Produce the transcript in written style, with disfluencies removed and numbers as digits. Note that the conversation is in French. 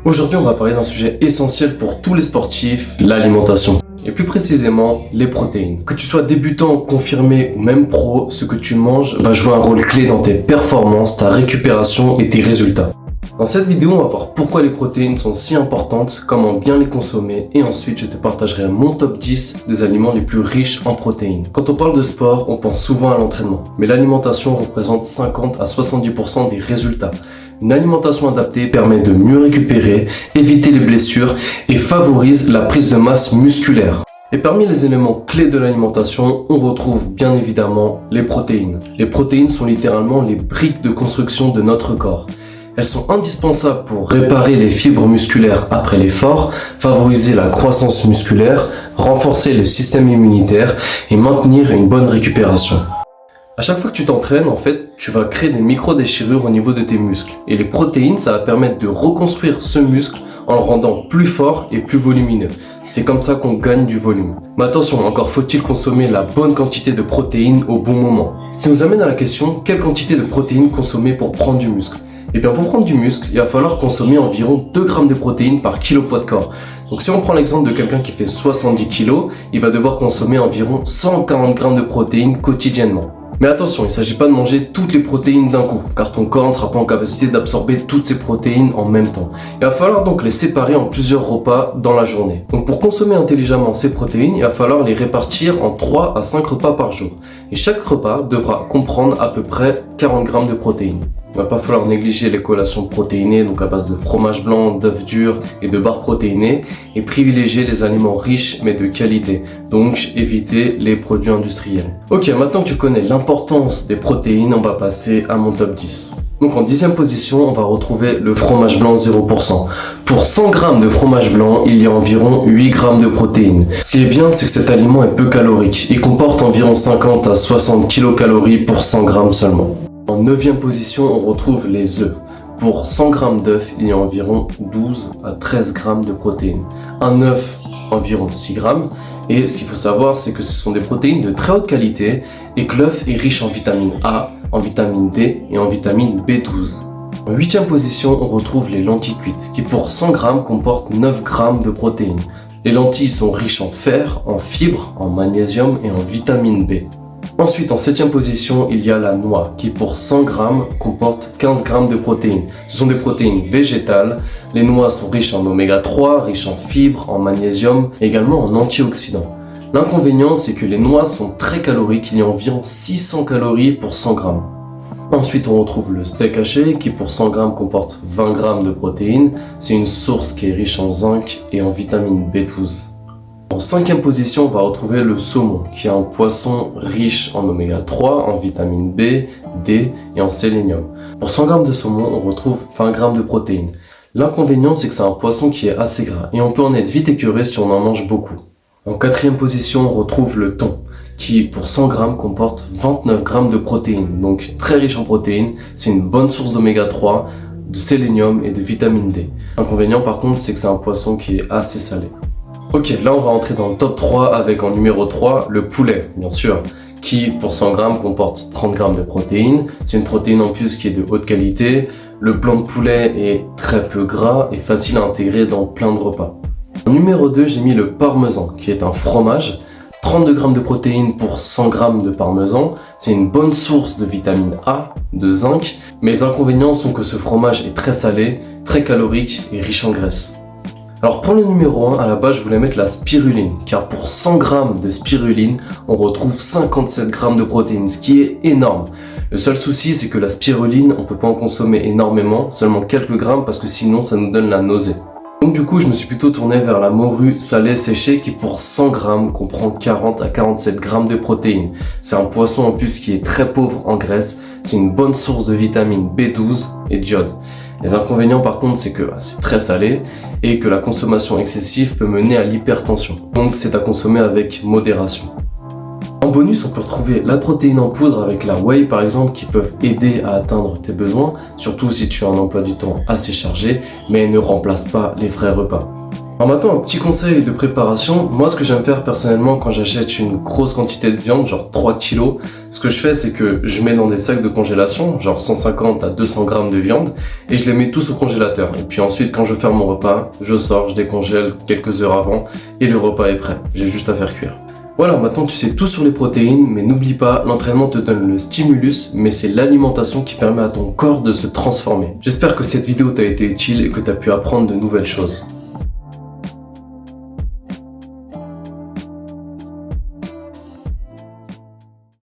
Aujourd'hui, on va parler d'un sujet essentiel pour tous les sportifs, l'alimentation. Et plus précisément, les protéines. Que tu sois débutant, confirmé ou même pro, ce que tu manges va jouer un rôle clé dans tes performances, ta récupération et tes résultats. Dans cette vidéo, on va voir pourquoi les protéines sont si importantes, comment bien les consommer et ensuite je te partagerai mon top 10 des aliments les plus riches en protéines. Quand on parle de sport, on pense souvent à l'entraînement, mais l'alimentation représente 50 à 70% des résultats. Une alimentation adaptée permet de mieux récupérer, éviter les blessures et favorise la prise de masse musculaire. Et parmi les éléments clés de l'alimentation, on retrouve bien évidemment les protéines. Les protéines sont littéralement les briques de construction de notre corps. Elles sont indispensables pour réparer les fibres musculaires après l'effort, favoriser la croissance musculaire, renforcer le système immunitaire et maintenir une bonne récupération. À chaque fois que tu t'entraînes, tu vas créer des micro-déchirures au niveau de tes muscles. Et les protéines, ça va permettre de reconstruire ce muscle en le rendant plus fort et plus volumineux. C'est comme ça qu'on gagne du volume. Mais attention, encore faut-il consommer la bonne quantité de protéines au bon moment. Ce qui nous amène à la question, quelle quantité de protéines consommer pour prendre du muscle ? Et bien pour prendre du muscle, il va falloir consommer environ 2 grammes de protéines par kilo poids de corps. Donc si on prend l'exemple de quelqu'un qui fait 70 kg, il va devoir consommer environ 140 grammes de protéines quotidiennement. Mais attention, il ne s'agit pas de manger toutes les protéines d'un coup, car ton corps ne sera pas en capacité d'absorber toutes ces protéines en même temps. Il va falloir donc les séparer en plusieurs repas dans la journée. Donc pour consommer intelligemment ces protéines, il va falloir les répartir en 3 à 5 repas par jour. Et chaque repas devra comprendre à peu près 40 grammes de protéines. Il ne va pas falloir négliger les collations protéinées, donc à base de fromage blanc, d'œufs durs et de barres protéinées, et privilégier les aliments riches mais de qualité, donc éviter les produits industriels. Ok, maintenant que tu connais l'importance des protéines, on va passer à mon top 10. Donc en 10e position, on va retrouver le fromage blanc 0%. Pour 100 g de fromage blanc, il y a environ 8 g de protéines. Ce qui est bien, c'est que cet aliment est peu calorique. Il comporte environ 50 à 60 kcal pour 100 g seulement. En 9e position, on retrouve les œufs. Pour 100 g d'œufs, il y a environ 12 à 13 g de protéines. Un œuf, environ 6 g. Et ce qu'il faut savoir, c'est que ce sont des protéines de très haute qualité et que l'œuf est riche en vitamine A, en vitamine D et en vitamine B12. En 8e position, on retrouve les lentilles cuites, qui pour 100 g comportent 9 g de protéines. Les lentilles sont riches en fer, en fibres, en magnésium et en vitamine B. Ensuite, en 7e position, il y a la noix, qui pour 100 g comporte 15 g de protéines. Ce sont des protéines végétales. Les noix sont riches en oméga 3, riches en fibres, en magnésium, et également en antioxydants. L'inconvénient, c'est que les noix sont très caloriques, il y a environ 600 calories pour 100 g. Ensuite, on retrouve le steak haché, qui pour 100 g comporte 20 g de protéines. C'est une source qui est riche en zinc et en vitamine B12. En 5e position, on va retrouver le saumon, qui est un poisson riche en oméga 3, en vitamine B, D et en sélénium. Pour 100 g de saumon, on retrouve 20 g de protéines. L'inconvénient, c'est que c'est un poisson qui est assez gras, et on peut en être vite écœuré si on en mange beaucoup. En 4e position, on retrouve le thon, qui pour 100 g comporte 29 g de protéines, donc très riche en protéines. C'est une bonne source d'oméga 3, de sélénium et de vitamine D. L'inconvénient par contre, c'est que c'est un poisson qui est assez salé. Ok, là on va entrer dans le top 3 avec en numéro 3 le poulet, bien sûr, qui pour 100 g comporte 30 g de protéines. C'est une protéine en plus qui est de haute qualité. Le blanc de poulet est très peu gras et facile à intégrer dans plein de repas. En numéro 2, j'ai mis le parmesan, qui est un fromage. 32 g de protéines pour 100 g de parmesan. C'est une bonne source de vitamine A, de zinc, mais les inconvénients sont que ce fromage est très salé, très calorique et riche en graisse. Alors pour le numéro 1, à la base je voulais mettre la spiruline, car pour 100 g de spiruline, on retrouve 57 g de protéines, ce qui est énorme. Le seul souci, c'est que la spiruline, on peut pas en consommer énormément, seulement quelques grammes, parce que sinon ça nous donne la nausée. Donc du coup, je me suis plutôt tourné vers la morue salée séchée, qui pour 100 g comprend 40 à 47 g de protéines. C'est un poisson en plus qui est très pauvre en graisse, c'est une bonne source de vitamine B12 et d'iode. Les inconvénients par contre, c'est que c'est très salé et que la consommation excessive peut mener à l'hypertension. Donc c'est à consommer avec modération. En bonus, on peut retrouver la protéine en poudre avec la whey par exemple, qui peuvent aider à atteindre tes besoins, surtout si tu as un emploi du temps assez chargé, mais ne remplace pas les vrais repas. Alors maintenant, un petit conseil de préparation. Moi, ce que j'aime faire personnellement quand j'achète une grosse quantité de viande, genre 3 kilos, ce que je fais, c'est que je mets dans des sacs de congélation, genre 150 à 200 grammes de viande, et je les mets tous au congélateur. Et puis ensuite, quand je vais faire mon repas, je sors, je décongèle quelques heures avant, et le repas est prêt. J'ai juste à faire cuire. Voilà, maintenant tu sais tout sur les protéines, mais n'oublie pas, l'entraînement te donne le stimulus, mais c'est l'alimentation qui permet à ton corps de se transformer. J'espère que cette vidéo t'a été utile et que tu as pu apprendre de nouvelles choses.